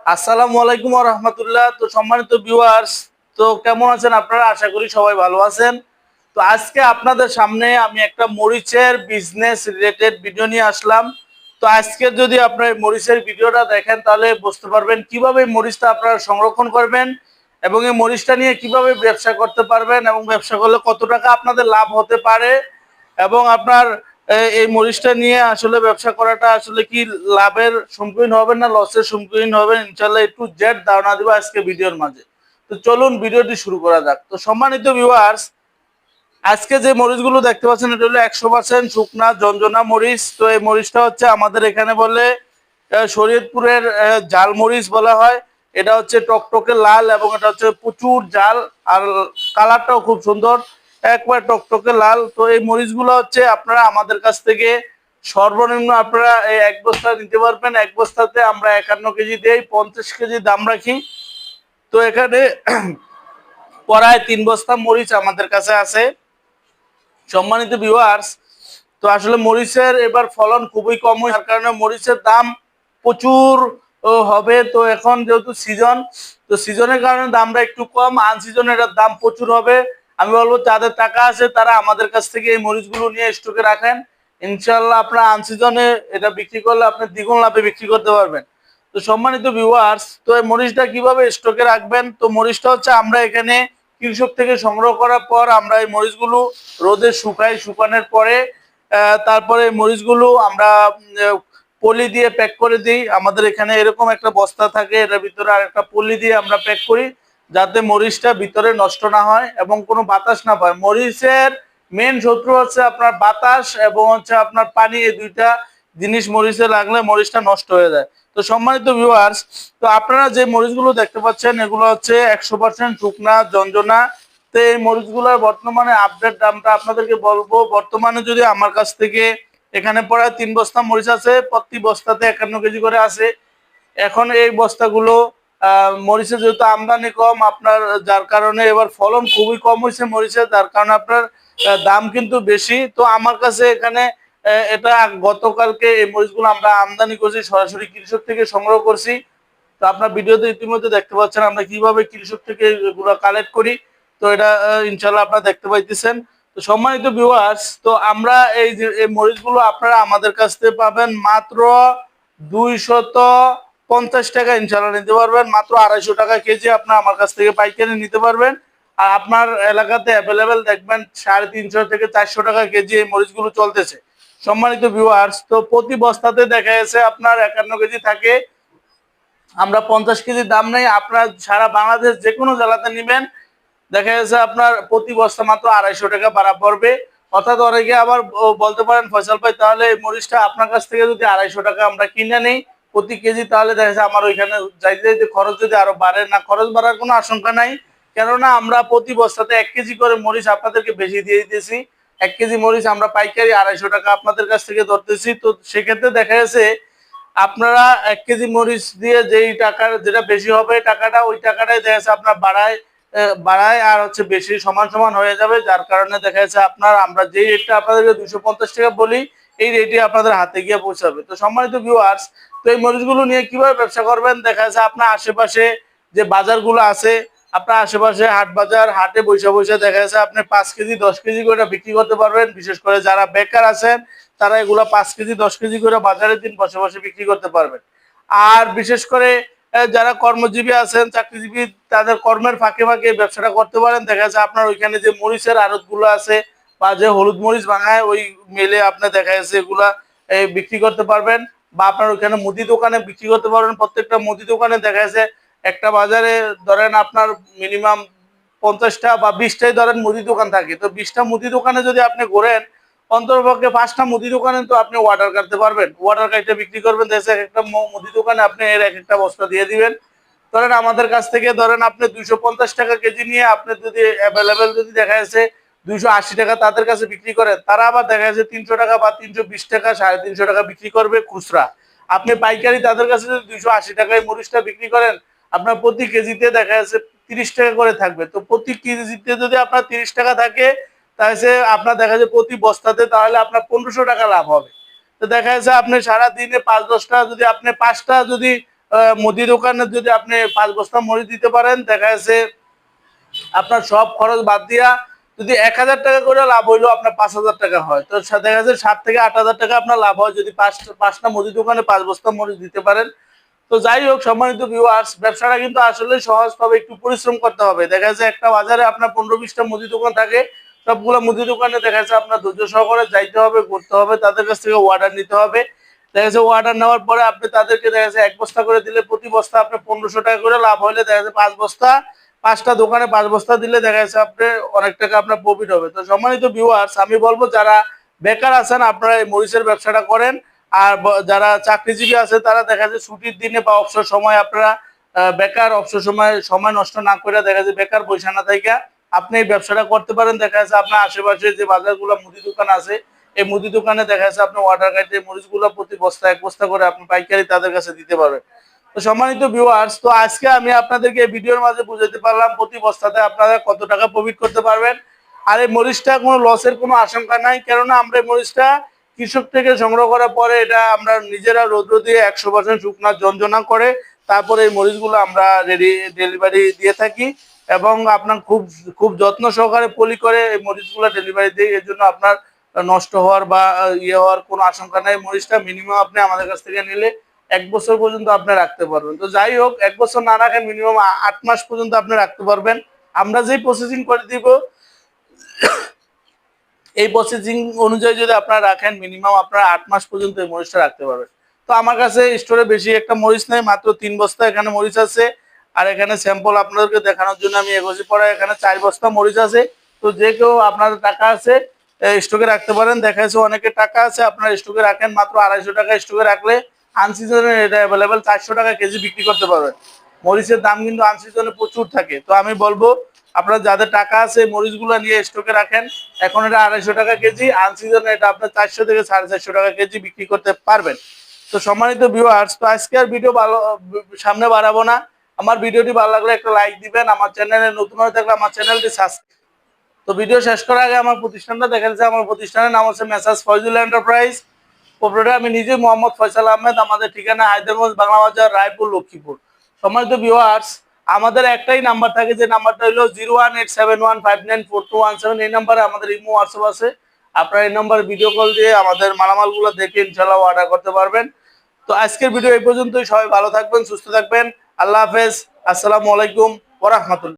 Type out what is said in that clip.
আসসালামু আলাইকুম ওয়া রাহমাতুল্লাহ। তো সম্মানিত ভিউয়ার্স, তো কেমন আছেন আপনারা? আশা করি সবাই ভালো আছেন। তো আজকে আপনাদের সামনে আমি একটা মরিচের বিজনেস রিলেটেড ভিডিও নিয়ে আসলাম। তো আজকে যদি আপনারা এই মরিচের ভিডিওটা দেখেন তাহলে বুঝতে পারবেন কিভাবে এই মরিচটা আপনারা সংরক্ষণ করবেন এবং এই মরিচটা নিয়ে কিভাবে ব্যবসা করতে পারবেন এবং ব্যবসা করলে কত টাকা আপনাদের লাভ হতে পারে এবং আপনার এই মরিচটা নিয়ে আসলে ব্যবসা করাটা আসলে কি লাভের সম্মুখীন হবেন না লসের সম্মুখীন হবেন, ইনশাল্লাহ একটু জেড ধারণা দিব আজকে ভিডিওর মাঝে। তো চলুন ভিডিওটি শুরু করা যাক। তো সম্মানিত ভিউয়ার্স, আজকে যে মরিচগুলো দেখতে পাচ্ছেন এটা হলো 100% শুকনা জঞ্জনা মরিচ। তো এই মরিচটা হচ্ছে আমাদের এখানে বলে শরীয়তপুরের জাল মরিচ বলা হয়। এটা হচ্ছে টকটকে লাল এবং এটা হচ্ছে প্রচুর জাল, আর কালারটাও খুব সুন্দর, একবার টকটকে লাল। তো এই মরিচগুলো হচ্ছে আপনারা আমাদের কাছ থেকে সর্বনিম্ন আপনারা এই এক বস্তা নিতে পারবেন। এক বস্তাতে আমরা 51 কেজি দিই, 50 কেজি দাম রাখি। তো এখানে প্রায় 3 বস্তা মরিচ আমাদের কাছে আছে। সম্মানিত ভিউয়ার্স, তো আসলে মরিচের এবার ফলন খুবই কম, যার কারণে মরিচের দাম প্রচুর হবে। তো এখন যেহেতু সিজন, তো সিজনের কারণে দামটা একটু কম, আনসিজনে এটার দাম প্রচুর হবে। আমি বলবো যাদের টাকা আছে তারা আমাদের কাছ থেকে এই মরিচগুলো নিয়ে স্টকে রাখেন। ইনশাল্লাহ আপনার আনসিজনে এটা বিক্রি করলে আপনি দ্বিগুণ লাভে বিক্রি করতে পারবেন। তো সম্মানিত ভিউয়ার্স, তো এই মরিচটা কিভাবে স্টকে রাখবেন? তো মরিচটা হচ্ছে আমরা এখানে কৃষক থেকে সংগ্রহ করার পর আমরা এই মরিচগুলো রোদে শুকাই, শুকানোর পরে তারপরে মরিচগুলো আমরা পলি দিয়ে প্যাক করে দিই। আমাদের এখানে এরকম একটা বস্তা থাকে, এটার ভিতরে আর একটা পলি দিয়ে আমরা প্যাক করি যাতে মরিচটা ভিতরে নষ্ট না হয় এবং কোনো বাতাস না পায়। মরিচের মেন শত্রু হচ্ছে আপনার বাতাস এবং হচ্ছে আপনার পানি, এই দুইটা জিনিস মরিচে লাগলে মরিচটা নষ্ট হয়ে যায়। তো সম্মানিত ভিউয়ার্স, তো আপনারা যে মরিচগুলো দেখতে পাচ্ছেন এগুলো হচ্ছে 100% শুকনা জঞ্জনা। তো এই মরিচগুলোর বর্তমানে আপডেট দামটা আপনাদেরকে বলবো। বর্তমানে যদি আমার কাছ থেকে এখানে প্রায় 3 বস্তা মরিচ আছে, প্রতি বস্তাতে 51 কেজি করে আছে। এখন এই বস্তাগুলো মরিচের যেহেতু আমদানি কম আপনার, যার কারণে এবার ফলন খুবই কম হয়েছে মরিচের, যার কারণে আপনার দাম কিন্তু বেশি। তো আমার কাছে এখানে এটা গতকালকে এই মরিচগুলো আমরা আমদানি করছি, সরাসরি কৃষক থেকে সংগ্রহ করছি। তো আপনার ভিডিওতে ইতিমধ্যে দেখতে পাচ্ছেন আমরা কিভাবে কৃষক থেকে এগুলো কালেক্ট করি। তো এটা ইনশাল্লাহ আপনারা দেখতে পাইতেছেন। তো সম্মানিত ভিউয়ার্স, তো আমরা এই যে এই মরিচগুলো আপনারা আমাদের কাছ থেকে পাবেন মাত্র 250 টাকা, ইনশাল্লাহ নিতে পারবেন। মাত্র 250 টাকা কেজি আপনার আমার কাছ থেকে পাইকারি নিতে পারবেন। আর আপনার এলাকাতে অ্যাভেলেবেল দেখবেন 350 থেকে 400 টাকা কেজি এই মরিচগুলো চলতেছে। সম্মানিত ভিউয়ার্স, তো প্রতি বস্তাতে দেখা যাচ্ছে আপনার 51 কেজি থাকে। আমরা 50 কেজি দাম নেই, আপনার সারা বাংলাদেশ যে কোনো জেলাতে নেবেন দেখা যাচ্ছে আপনার প্রতি বস্তা মাত্র 250 টাকা ভাড়া পড়বে। অর্থাৎ অনেকে আবার বলতে পারেন ফয়সাল ভাই, তাহলে এই মরিচটা আপনার কাছ থেকে যদি 250 টাকা আমরা কিনে নেই প্রতি কেজি, তাহলে দেখা যাচ্ছে আমার ওইখানে যাইতে যাইতে খরচ যদি আরো বাড়ে। না, খরচ বাড়ার কোনো আশঙ্কা নাই, কেননা আমরা প্রতি বস্তাতে 1 কেজি করে মরিচ আপনাদেরকে বেশি দিয়ে দিতেছি। 1 কেজি মরিচ আমরা পাইকারি 250 টাকা আপনাদের কাছ থেকে ধরতেছি। তো সেক্ষেত্রে দেখা যাচ্ছে আপনারা 1 কেজি মরিচ দিয়ে যেই টাকার যেটা বেশি হবে টাকাটা, ওই টাকাটাই দেখা যাচ্ছে আপনার বাড়ায় আর হচ্ছে বেশি সমান সমান হয়ে যাবে। যার কারণে দেখা যাচ্ছে আপনার আমরা যেই রেটটা আপনাদেরকে 250 টাকা বলি এই রেটে আপনাদের হাতে গিয়ে পৌঁছাবে। তো সম্মানিত ভিউয়ার্স, তো এই মরিচগুলো নিয়ে কিভাবে ব্যবসা করবেন? দেখা যাচ্ছে আপনার আশেপাশে যে বাজারগুলো আছে, আপনার আশেপাশে হাট বাজার, হাটে বৈশা বৈশা দেখা যাচ্ছে আপনি 5 কেজি 10 কেজি করে বিক্রি করতে পারবেন। বিশেষ করে যারা বেকার আছেন তারা এগুলা 5 কেজি 10 কেজি করে বাজারের দিন বসে বসে বিক্রি করতে পারবেন। আর বিশেষ করে যারা কর্মজীবী আছেন, চাকরিজীবী, তাদের কর্মের ফাঁকে ফাঁকে ব্যবসাটা করতে পারেন। দেখা যাচ্ছে আপনার ওইখানে যে মরিচের আড়ত গুলো আছে বা যে হলুদ মরিচ ভাঙায় ওই মেলে আপনার দেখা যাচ্ছে এগুলা বিক্রি করতে পারবেন। বা আপনার ওইখানে মুদি দোকানে বিক্রি করতে পারবেন। প্রত্যেকটা মুদি দোকানে দেখা যাচ্ছে একটা বাজারে ধরেন আপনার মিনিমাম 50টা বা 20টাই ধরেন মুদি দোকান থাকে। তো 20টা মুদি দোকানে যদি আপনি ঘোরেন, অন্তরপক্ষে 5টা মুদি দোকানে তো আপনি অর্ডার করতে পারবেন। অর্ডার কাইটে বিক্রি করবেন, দেখছে একটা মুদি দোকানে আপনি এর এক একটা বস্তা দিয়ে দিবেন। ধরেন আমাদের কাছ থেকে ধরেন আপনি 250 টাকা কেজি নিয়ে আপনি যদি অ্যাভেলেবেল যদি দেখা যাচ্ছে 280 টাকা তাদের কাছে বিক্রি করেন, তারা আবার দেখা যাচ্ছে 300 টাকা বা 320 টাকা 350 টাকা বিক্রি করবে খুচরা। আপনি পাইকারি তাদের কাছে যদি 280 টাকায় মরিচটা বিক্রি করেন, আপনার প্রতি কেজিতে দেখা যাচ্ছে 30 টাকা করে থাকবে। তো প্রতি কেজিতে যদি আপনার 30 টাকা থাকে, তাহলে আপনার দেখা যায় প্রতি বস্তাতে তাহলে আপনার 1500 টাকা লাভ হবে। তো দেখা যাচ্ছে আপনি সারা দিনে 5-10টা যদি আপনি 5টা যদি মুদি দোকানে যদি আপনি 5 বস্তা মরিচ দিতে পারেন, দেখা যাচ্ছে আপনার সব খরচ বাদ দিয়া যদি 1000 টাকা করে লাভ হইলো আপনার 5000 টাকা হয়, তো দেখা যাচ্ছে 7 থেকে 8000 টাকা আপনার লাভ হয় যদি পাঁচটা মুদি দোকানে 5 বস্তা মরিচ দিতে পারেন। তো যাই হোক সম্মানিত ভিউয়ার্স, ব্যবসাটা কিন্তু আসলে সহজ, তবে একটু পরিশ্রম করতে হবে। দেখা যাচ্ছে একটা বাজারে আপনার 15-20টা মুদি দোকান থাকে, সবগুলো মুদি দোকানে দেখা যাচ্ছে আপনার ধৈর্য সহকারে যাইতে হবে, করতে হবে, তাদের কাছ থেকে অর্ডার নিতে হবে। দেখা যাচ্ছে অর্ডার নেওয়ার পরে আপনি তাদেরকে দেখা যাচ্ছে 1 বস্তা করে দিলে প্রতি বস্তা আপনি 1500 টাকা করে লাভ হলে দেখা যাচ্ছে 5 বস্তা, 5টা দোকানে 5 বস্তা দিলে দেখা যাচ্ছে আপনি অনেক টাকা আপনার প্রফিট হবে। তো সম্মানিত ভিউয়ার্স, আমি বলবো যারা বেকার আছেন আপনারা এই মরিচের ব্যবসাটা করেন। আর যারা চাকরিজীবী আছে তারা দেখা যায় ছুটির দিনে বা অবসর সময় আপনারা বেকার অবসর সময় সময় নষ্ট না করে দেখা যায় বেকার বসে না থাইকা আপনি এই ব্যবসাটা করতে পারেন। দেখা যাচ্ছে আপনার আশেপাশে যে বাজারগুলো মুদি দোকান আছে, এই মুদি দোকানে দেখা যাচ্ছে আপনি অর্ডার কাটে মরিচগুলো প্রতি বস্তা 1 বস্তা করে আপনি পাইকারি তাদের কাছে দিতে পারবেন। তো সম্মানিত ভিউয়ার্স, তো আজকে আমি আপনাদেরকে এই ভিডিওর মাঝে বুঝাতে পারলাম প্রতি বস্তাতে আপনারা কত টাকা প্রফিট করতে পারবেন। আর এই মরিচটা কোনো লসের কোনো আশঙ্কা নাই, কেননা আমরা এই মরিচটা কৃষক থেকে সংগ্রহ করার পরে এটা আমরা নিজেরা রৌদ্র দিয়ে 100% শুকনা ঝনঝনা করে তারপরে এই মরিচগুলো আমরা ডেলিভারি দিয়ে থাকি এবং আপনার খুব খুব যত্ন সহকারে পলি করে এই মরিচগুলো ডেলিভারি দিই। এর জন্য আপনার নষ্ট হওয়ার বা ইয়ে হওয়ার কোনো আশঙ্কা নাই। মরিচটা মিনিমাম আপনি আমাদের কাছ থেকে নিলে 1 বছর পর্যন্ত আপনি রাখতে পারবেন। তো যাই হোক, 1 বছর না রাখেন মিনিমাম 8 মাস পর্যন্ত আপনি রাখতে পারবেন। আমরা যেই প্রসেসিং করে দিব এই প্রসেসিং অনুযায়ী যদি আপনারা রাখেন মিনিমাম আপনারা 8 মাস পর্যন্ত এই মরিচটা রাখতে পারবেন। তো আমার কাছে স্টোরে বেশি একটা মরিচ নেই, মাত্র 3 বস্তা এখানে মরিচ আছে। আর এখানে স্যাম্পল আপনাদেরকে দেখানোর জন্য আমি এগোছি পরে এখানে 4 বস্তা মরিচ আছে। তো যে কেউ আপনাদের টাকা আছে স্টকে রাখতে পারেন। দেখা যাচ্ছে অনেকে টাকা আছে আপনারা স্টকে রাখেন, মাত্র 250 টাকা স্টকে রাখলে আনসিজনে এটা অ্যাভেলেবেল 400 টাকা কেজি বিক্রি করতে পারবেন। মরিচের দাম কিন্তু আনসিজনে প্রচুর থাকে। তো আমি বলবো আপনারা যাদের টাকা আছে মরিচগুলো নিয়ে স্টকে রাখেন। এখন এটা 250 টাকা কেজি, আনসিজনে এটা আপনার 400 থেকে 450 টাকা কেজি বিক্রি করতে পারবেন। তো সম্মানিত ভিউয়ার্স, তো আজকে আর ভিডিও ভালো সামনে বাড়াবো না। আমার ভিডিওটি ভালো লাগলে একটা লাইক দিবেন, আমার চ্যানেলে নতুন হয়ে থাকলে আমার চ্যানেলটি সাবস্ক্রাইব। তো ভিডিও শেষ করার আগে আমার প্রতিষ্ঠানটা দেখা যাচ্ছে, আমার প্রতিষ্ঠানের নাম হচ্ছে মেসার্স ফয়জুল এন্টারপ্রাইজ। প্রোপ্রাইটার আমি নিজে মোহাম্মদ ফয়সাল আহমেদ। আমাদের ঠিকানা হায়দ্রাবাদ, বাংলা বাজার, রায়পুর, লক্ষ্মীপুর। সম্মানিত ভিউয়ার্স, আমাদের একটাই নাম্বার থাকে, যে নাম্বারটা হলো 01871594217। এই নাম্বারে আমাদের ইমো হোয়াটসঅ্যাপ আছে। আপনারা এই নাম্বারে ভিডিও কল দিয়ে আমাদের মালামালগুলো দেখে ইনশাআল্লাহ অর্ডার করতে পারবেন। তো আজকের ভিডিও এই পর্যন্তই। সবাই ভালো থাকবেন, সুস্থ থাকবেন। আল্লাহ হাফেজ। আসসালামু আলাইকুম ওয়া রাহমাতুল্লাহ।